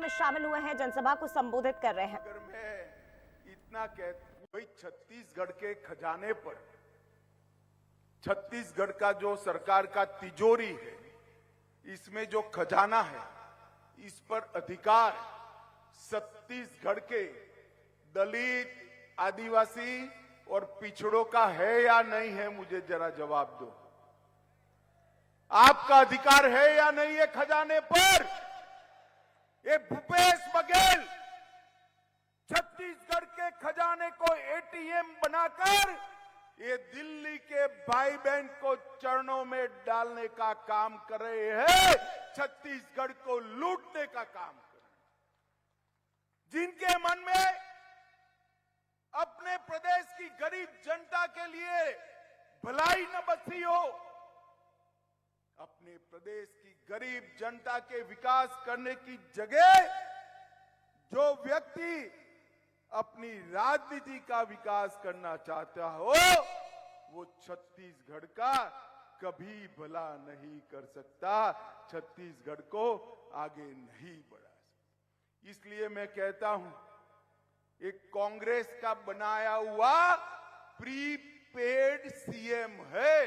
में शामिल हुए हैं, जनसभा को संबोधित कर रहे हैं। अगर मैं इतना वही छत्तीसगढ़ के खजाने पर, छत्तीसगढ़ का जो सरकार का तिजोरी है, इसमें जो खजाना है, इस पर अधिकार छत्तीसगढ़ के दलित, आदिवासी और पिछड़ों का है या नहीं है, मुझे जरा जवाब दो। आपका अधिकार है या नहीं है खजाने पर? ये भूपेश बघेल छत्तीसगढ़ के खजाने को एटीएम बनाकर ये दिल्ली के भाई बहन को चरणों में डालने का काम कर रहे हैं, छत्तीसगढ़ को लूटने का काम कर रहे हैं। जिनके मन में अपने प्रदेश की गरीब जनता के लिए भलाई न बसी हो, अपने प्रदेश की गरीब जनता के विकास करने की जगह जो व्यक्ति अपनी राजनीति का विकास करना चाहता हो, वो छत्तीसगढ़ का कभी भला नहीं कर सकता, छत्तीसगढ़ को आगे नहीं बढ़ा सकता। इसलिए मैं कहता हूं, एक कांग्रेस का बनाया हुआ प्रीपेड सीएम है।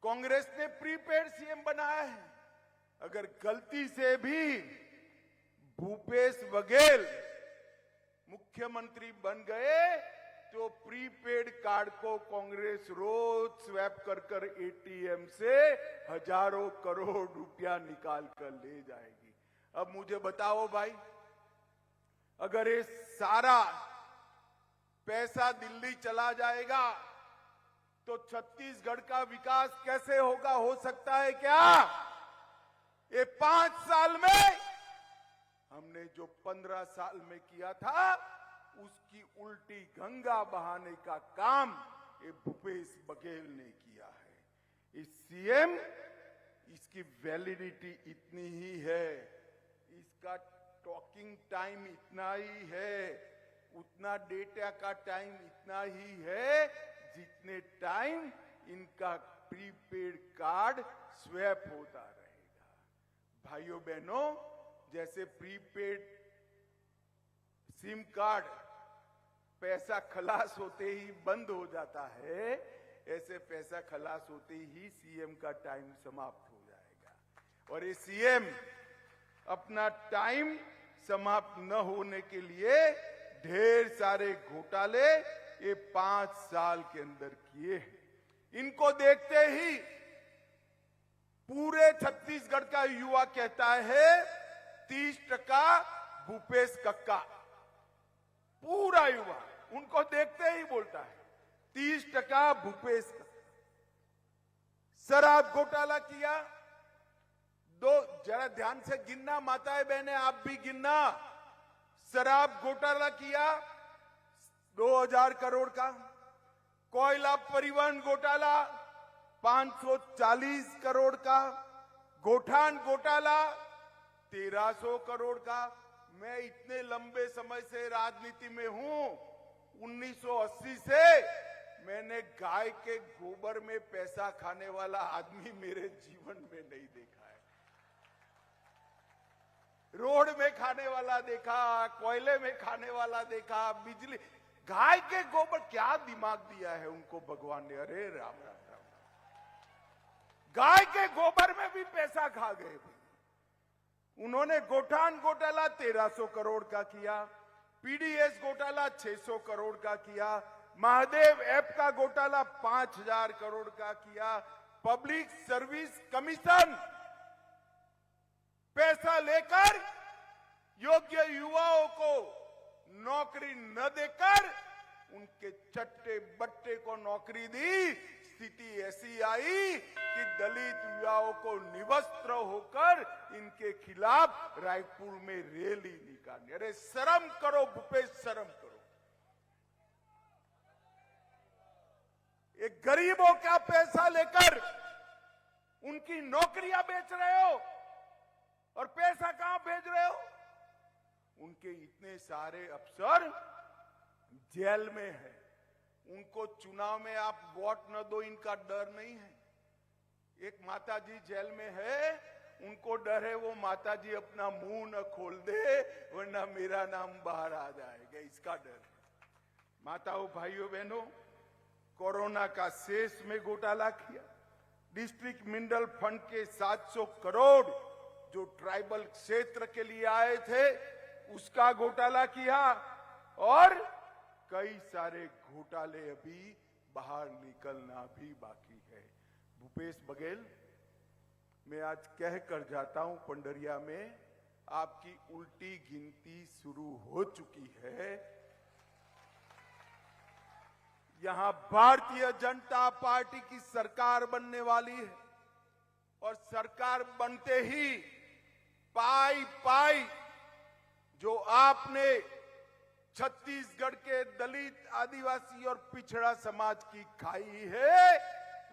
कांग्रेस ने प्रीपेड सीएम बनाया है। अगर गलती से भी भूपेश बघेल मुख्यमंत्री बन गए तो प्रीपेड कार्ड को कांग्रेस रोज स्वैप कर एटीएम से हजारों करोड़ रुपया निकाल कर ले जाएगी। अब मुझे बताओ भाई, अगर ये सारा पैसा दिल्ली चला जाएगा तो छत्तीसगढ़ का विकास कैसे होगा? हो सकता है क्या? ये 5 साल में हमने जो 15 साल में किया था, उसकी उल्टी गंगा बहाने का काम ये भूपेश बघेल ने किया है। इस सीएम, इसकी वैलिडिटी इतनी ही है, इसका टॉकिंग टाइम इतना ही है, उतना डेटा का टाइम इतना ही है जितने टाइम इनका प्रीपेड कार्ड स्वैप होता रहेगा। भाइयों बहनों, जैसे प्रीपेड सिम कार्ड पैसा खलास होते ही बंद हो जाता है, ऐसे पैसा खलास होते ही सीएम का टाइम समाप्त हो जाएगा। और ये सीएम अपना टाइम समाप्त न होने के लिए ढेर सारे घोटाले ये 5 साल के अंदर किए हैं। इनको देखते ही पूरे छत्तीसगढ़ का युवा कहता है 30% भूपेश कक्का। पूरा युवा उनको देखते ही बोलता है 30% भूपेश कक्का। शराब घोटाला किया, जरा ध्यान से गिनना, माताएं बहनें आप भी गिनना। शराब घोटाला किया 2000 करोड़ का, कोयला परिवहन घोटाला 540 करोड़ का, गोठान घोटाला 1300 करोड़ का। मैं इतने लंबे समय से राजनीति में हूं, 1980 से मैंने गाय के गोबर में पैसा खाने वाला आदमी मेरे जीवन में नहीं देखा है। रोड में खाने वाला देखा, कोयले में खाने वाला देखा, बिजली, गाय के गोबर, क्या दिमाग दिया है उनको भगवान ने। अरे राम राम राम, गाय के गोबर में भी पैसा खा गए। उन्होंने गोठान घोटाला 1300 करोड़ का किया, पीडीएस घोटाला 600 करोड़ का किया, महादेव ऐप का घोटाला 5000 करोड़ का किया, पब्लिक सर्विस कमीशन पैसा लेकर योग्य युवाओं को नौकरी न देकर उनके चट्टे बट्टे को नौकरी दी। स्थिति ऐसी आई कि दलित युवाओं को निवस्त्र होकर इनके खिलाफ रायपुर में रैली निकाली। अरे शर्म करो भूपेश, शर्म करो। एक गरीबों का पैसा लेकर उनकी नौकरियां बेच रहे हो और पैसा कहां भेज रहे हो? उनके इतने सारे अफसर जेल में है, उनको चुनाव में आप वोट न दो, इनका डर नहीं है। एक माता जी जेल में है, उनको डर है वो माताजी अपना मुंह न खोल दे वरना मेरा नाम बाहर आ जाएगा, इसका डर है। माताओं भाइयों बहनों, कोरोना का शेष में घोटाला किया, डिस्ट्रिक्ट मिनरल फंड के 700 करोड़ जो ट्राइबल क्षेत्र के लिए आए थे उसका घोटाला किया, और कई सारे घोटाले अभी बाहर निकलना भी बाकी है। भूपेश बघेल, मैं आज कह कर जाता हूं, पंडरिया में आपकी उल्टी गिनती शुरू हो चुकी है। यहां भारतीय जनता पार्टी की सरकार बनने वाली है और सरकार बनते ही पाई पाई जो आपने छत्तीसगढ़ के दलित, आदिवासी और पिछड़ा समाज की खाई है,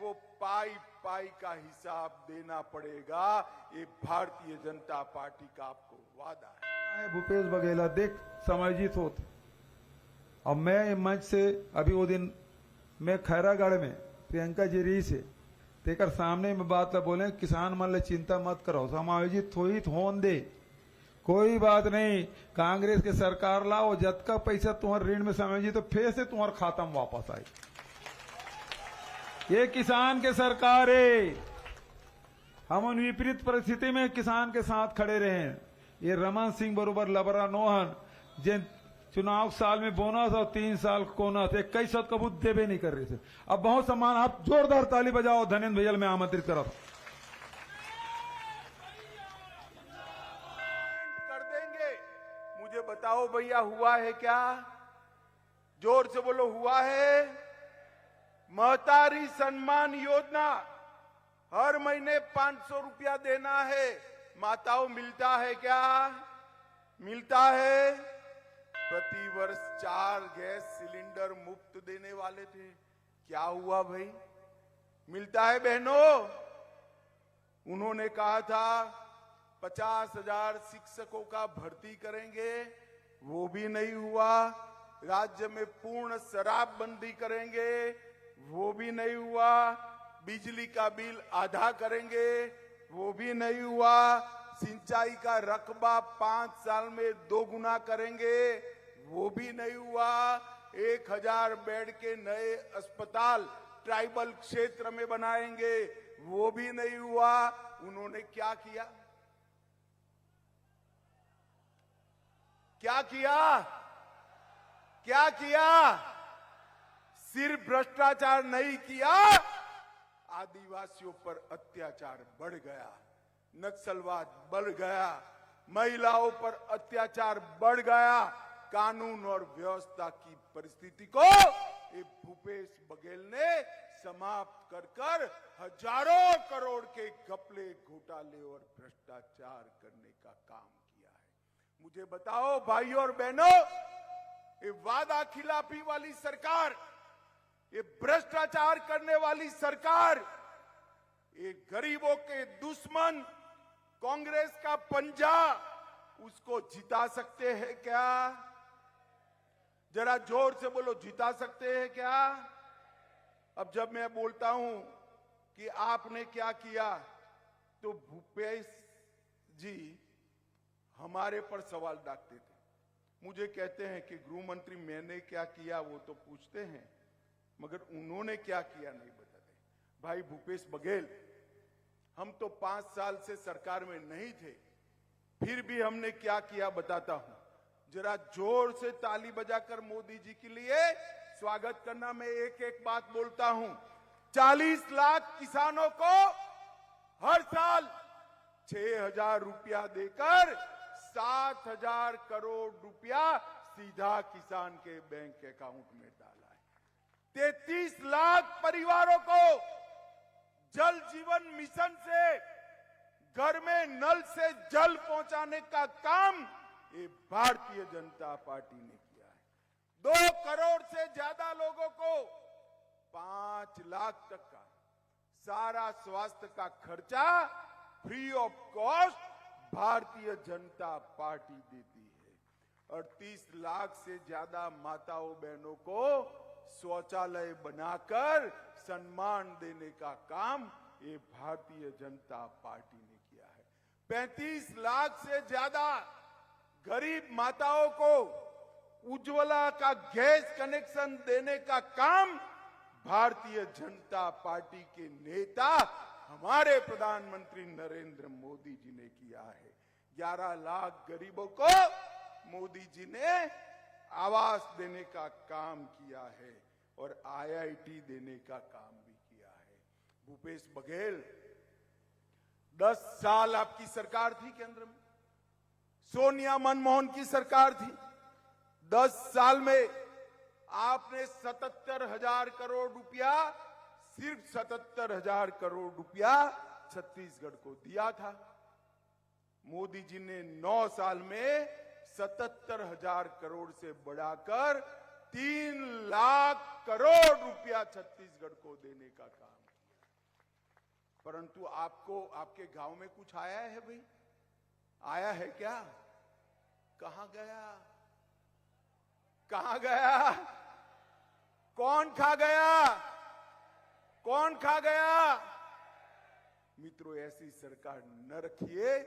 वो पाई पाई का हिसाब देना पड़ेगा। ये भारतीय जनता पार्टी का आपको वादा है। भूपेश बघेल देख समायोजित होते। अब मैं मंच से अभी वो दिन मैं खैरागढ़ में प्रियंका जी रही से तेकर सामने में बात ला बोले, किसान मन ले चिंता मत करो, समायोजित हो ही होन दे, कोई बात नहीं, कांग्रेस के सरकार लाओ, जतका पैसा तुम्हारे ऋण में समायोजित तो फिर से तुम्हारे खाता में वापस आई। ये किसान के सरकार है, हम उन विपरीत परिस्थिति में किसान के साथ खड़े रहे। ये रमन सिंह बरोबर लबरा नोहन जिन चुनाव साल में बोनस और 3 साल कोनस 21 कबूत देवे नहीं कर रहे थे। अब बहुत सम्मान, आप जोरदार ताली बजाओ, धनेन्द्र भैया मैं आमंत्रित करा कर देंगे। मुझे बताओ भैया, हुआ है क्या? जोर से बोलो, हुआ है? महतारी सम्मान योजना, हर महीने 500 रुपया देना है। माताओं, मिलता है क्या? मिलता है। प्रति वर्ष 4 गैस सिलेंडर मुफ्त देने वाले थे, क्या हुआ भाई? मिलता है बहनों? उन्होंने कहा था 50,000 शिक्षकों का भर्ती करेंगे, वो भी नहीं हुआ। राज्य में पूर्ण शराबबंदी करेंगे, वो भी नहीं हुआ। बिजली का बिल आधा करेंगे, वो भी नहीं हुआ। सिंचाई का रकबा 5 साल में 2 गुना करेंगे, वो भी नहीं हुआ। 1000 बेड के नए अस्पताल ट्राइबल क्षेत्र में बनाएंगे, वो भी नहीं हुआ। उन्होंने क्या किया? क्या किया? क्या किया? सिर्फ भ्रष्टाचार नहीं किया, आदिवासियों पर अत्याचार बढ़ गया, नक्सलवाद बढ़ गया, महिलाओं पर अत्याचार बढ़ गया। कानून और व्यवस्था की परिस्थिति को ये भूपेश बघेल ने समाप्त कर कर हजारों करोड़ के घपले, घोटाले और भ्रष्टाचार करने का काम किया है। मुझे बताओ भाइयों और बहनों, ये वादा खिलाफी वाली सरकार, ये भ्रष्टाचार करने वाली सरकार, ये गरीबों के दुश्मन कांग्रेस का पंजा, उसको जिता सकते हैं क्या? जरा जोर से बोलो, जिता सकते हैं क्या? अब जब मैं बोलता हूं कि आपने क्या किया, तो भूपेश जी हमारे पर सवाल दागते थे। मुझे कहते हैं कि गृह मंत्री मैंने क्या किया वो तो पूछते हैं, मगर उन्होंने क्या किया नहीं बताते। भाई भूपेश बघेल, हम तो 5 साल से सरकार में नहीं थे, फिर भी हमने क्या किया बताता हूं। जरा जोर से ताली बजाकर मोदी जी के लिए स्वागत करना। मैं एक एक बात बोलता हूं। 40 लाख किसानों को हर साल 6,000 रुपया देकर 7,000 करोड़ रुपया सीधा किसान के बैंक अकाउंट में डाला है। 33 लाख परिवारों को जल जीवन मिशन से घर में नल से जल पहुंचाने का काम ये भारतीय जनता पार्टी ने किया है। 2 करोड़ से ज्यादा लोगों को 5 लाख तक का सारा स्वास्थ्य का खर्चा free of cost Bharatiya Janata party देती है। और 30 लाख से ज्यादा माताओं बहनों को शौचालय बनाकर सम्मान देने का काम ये भारतीय जनता पार्टी ने किया है। 35 लाख से ज्यादा गरीब माताओं को उज्ज्वला का गैस कनेक्शन देने का काम भारतीय जनता पार्टी के नेता हमारे प्रधानमंत्री नरेंद्र मोदी जी ने किया है। 11 लाख गरीबों को मोदी जी ने आवास देने का काम किया है और IIT देने का काम भी किया है। भूपेश बघेल, 10 साल आपकी सरकार थी केंद्र में, सोनिया मनमोहन की सरकार थी। 10 साल में आपने 77,000 करोड़ रुपया, सिर्फ 77,000 करोड़ रुपया छत्तीसगढ़ को दिया था। मोदी जी ने 9 साल में 77,000 करोड़ से बढ़ाकर 3 लाख करोड़ रुपया छत्तीसगढ़ को देने का काम किया। परंतु आपको आपके गांव में कुछ आया है भाई? आया है क्या? कहां गया? कहां गया? कौन खा गया? कौन खा गया? मित्रों, ऐसी सरकार न रखिए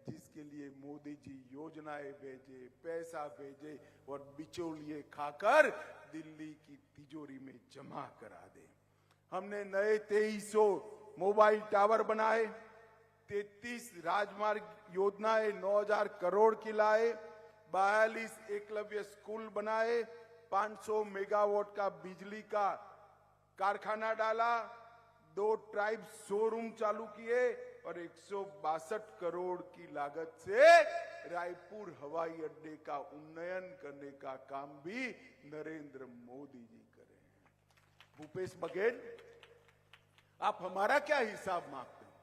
जिसके लिए मोदी जी योजनाएं भेजे, पैसा भेजे और बिचौलिए खाकर दिल्ली की तिजोरी में जमा करा दे। हमने नए 2300 मोबाइल टावर बनाए, 33 राजमार्ग योजनाएं 9,000 करोड़ की लाए, 42 एकलव्य स्कूल बनाए, 500 मेगावाट का बिजली का कारखाना डाला, 2 ट्राइब शोरूम चालू किए और 162 करोड़ की लागत से रायपुर हवाई अड्डे का उन्नयन करने का काम भी नरेंद्र मोदी जी कर रहे हैं। भूपेश बघेल, आप हमारा क्या हिसाब मांगते हैं?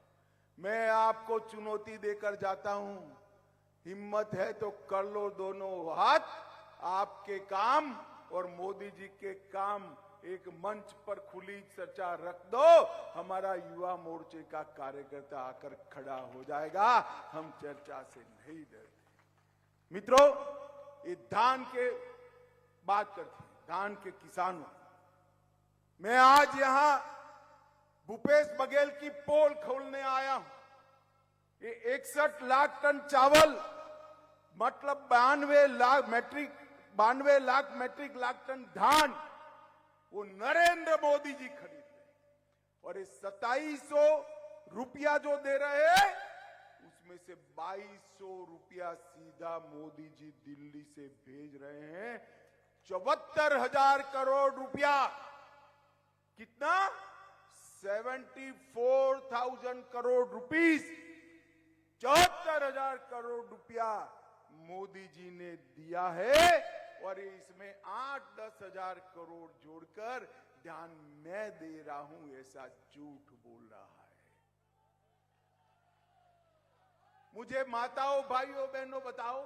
मैं आपको चुनौती देकर जाता हूं, हिम्मत है तो कर लो दोनों हाथ। आपके काम और मोदी जी के काम एक मंच पर खुली चर्चा रख दो, हमारा युवा मोर्चे का कार्यकर्ता आकर खड़ा हो जाएगा। हम चर्चा से नहीं डरते। मित्रों, ये धान के बात करते हैं, धान के किसानों। मैं आज यहां भूपेश बघेल की पोल खोलने आया हूं। ये 61 लाख टन चावल, मतलब 92 लाख मैट्रिक लाख टन धान, वो नरेंद्र मोदी जी खरीद रहे। और ये 2700 रुपया जो दे रहे हैं, उसमें से 2200 रुपया सीधा मोदी जी दिल्ली से भेज रहे हैं। 74,000 करोड़ रुपया, कितना? 74,000 करोड़ रुपीस, 74,000 करोड़ रुपया मोदी जी ने दिया है। और इसमें 8-10 हजार करोड़ जोड़कर ध्यान मैं दे रहा हूं, ऐसा झूठ बोल रहा है। मुझे माताओं, भाइयों, बहनों बताओ,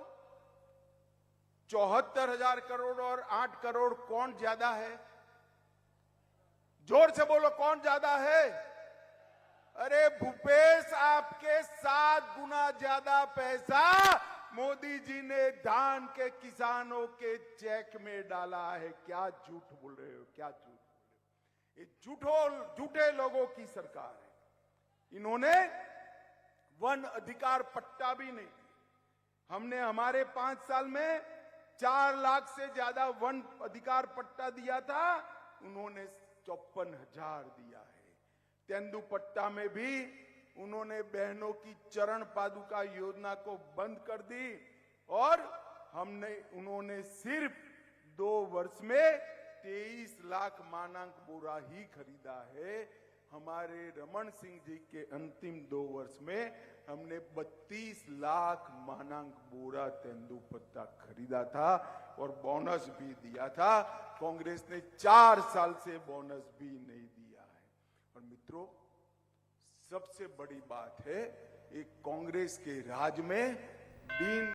74,000 करोड़ और 8 करोड़ कौन ज्यादा है? जोर से बोलो, कौन ज्यादा है? अरे भूपेश, आपके 7 गुना ज्यादा पैसा मोदी जी ने धान के किसानों के चेक में डाला है। क्या झूठ बोल रहे हो? क्या झूठ बोल रहे हो? ये झूठे लोगों की सरकार है। इन्होंने वन अधिकार पट्टा भी नहीं दिया। हमने हमारे 5 साल में 4 लाख से ज्यादा वन अधिकार पट्टा दिया था, उन्होंने 54,000 दिया है। तेंदुपट्टा में भी उन्होंने बहनों की चरण पादुका योजना को बंद कर दी और उन्होंने सिर्फ 2 वर्ष में 23 लाख मानक बोरा ही खरीदा है। हमारे रमन सिंह जी के अंतिम 2 वर्ष में हमने 32 लाख मानक बोरा तेंदुपत्ता खरीदा था और बोनस भी दिया था। कांग्रेस ने 4 साल से बोनस भी नहीं दिया है। और मित्रों, सबसे बड़ी बात है, एक कांग्रेस के राज में दिन